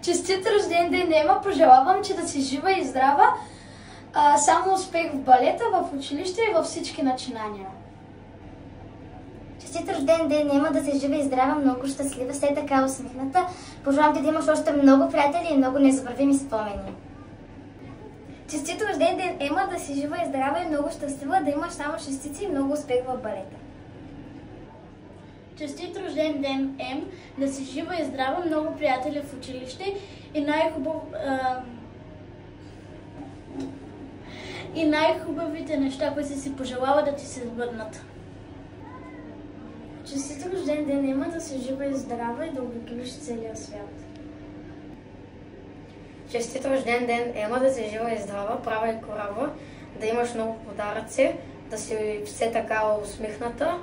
Честит рожден ден, Ема! Пожелавам ти да си жива и здрава, само успех в балета, в училище и във всички начинания. Честит рожден ден, Ема, да си жива и здрава, много щастлива, все така усмихната. Пожелавам ти да имаш още много приятели и много незабравими спомени. Честит рожден ден, Ема, да си жива и здрава и много щастлива, да имаш само шестици и много успех в балета. Честит рожден ден, Ем, да си жива и здрава, много приятели в училище и най-хубавите неща, които си пожелава, да ти се сбъднат. Честит рожден ден, Ема, да си жива и здрава и да обиколиш целия свят. Честит рожден ден, Ема, да си жива и здрава, права и корава, да имаш много подаръци, да си все така усмихната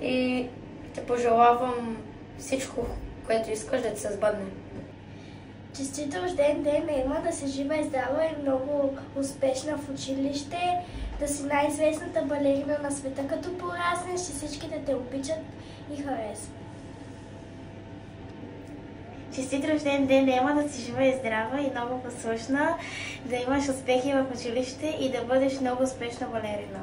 и те пожелавам всичко, което искаш, да ти се сбъдне. Честит рожден ден, Ема, да си жива и здрава и много успешна в училище, да си най-известната балерина на света, като пораснеш и всички да те обичат и харесват. Честит рожден ден, Ема, да си жива и здрава и много послушна, да имаш успехи в училище и да бъдеш много успешна балерина.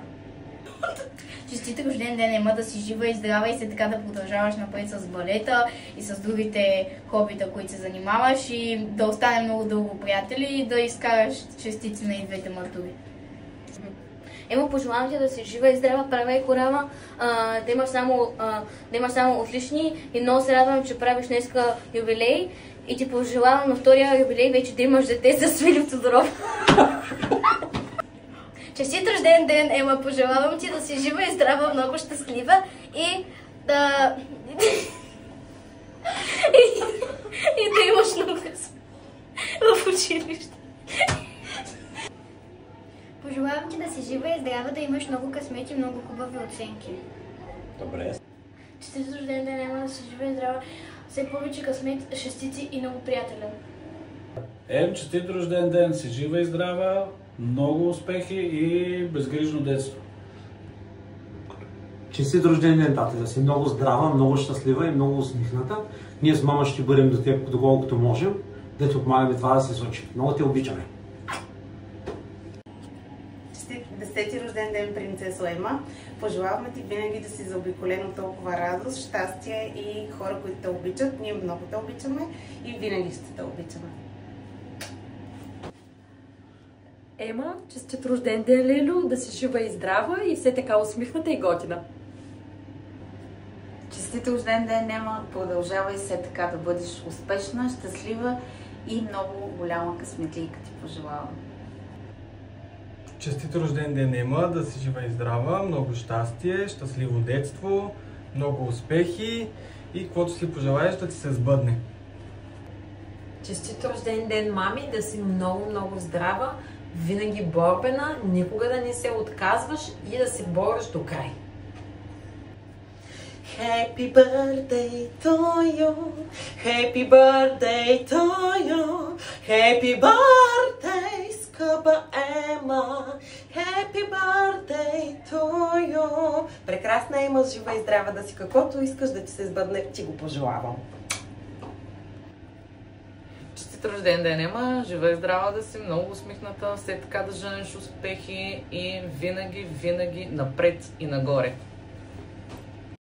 Честит рожден ден, Ема, да си жива и здрава и се така да продължаваш напред с балета и с другите хобита, които се занимаваш и да остане много дълго приятели и да изкараш частици на и двете матури. Ема, пожелавам ти да си жива и здрава, права и корава, да имаш само отлични и много се радвам, че правиш днеска юбилей и ти пожелавам на втория юбилей вече да имаш дете с Филип Тодоров. Честит рожден ден, Ема, пожелавам ти да си жива и здрава, много щастлива и да... и да имаш много в училище. Пожелавам ти да си жива и здрава, да имаш много късмет и много хубави оценки. Добре. Честит рожден ден, Ема, да си жива и здрава, все повече късмет, шестици и много приятели. Честит рожден ден, си жива и здрава, много успехи и безгрижно детство. Честит рожден ден, тате, да си много здрава, много щастлива и много усмихната. Ние с мама ще бъдем до теб доколкото можем, да ти помагаме това да се случи. Много те обичаме. Честит 10-ти рожден ден, принцесо Ема. Пожелаваме ти винаги да си заобиколен от толкова радост, щастие и хора, които те обичат. Ние много те обичаме и винаги ще те обичаме. Ема, честит рожден ден, Лелю, да си жива и здрава и все така усмихната и готина. Честит рожден ден, Ема, продължавай все така да бъдеш успешна, щастлива и много голяма късметлийка ти пожелавам. Честит рожден ден, Ема, да си жива и здрава, много щастие, щастливо детство, много успехи и каквото си пожелаеш да ти се сбъдне. Честит рожден ден, мами, да си много здрава, винаги борбена, никога да не се отказваш и да се бориш до край. Happy birthday to you, happy birthday to you, happy birthday, скъпа Ема, happy birthday to you. Прекрасна Ема, жива и здрава да си, каквото искаш да ти се сбъдне, ти го пожелавам. Честит рожден ден, Ема, жива и здрава да си, много усмихната, все така да женеш успехи и винаги напред и нагоре.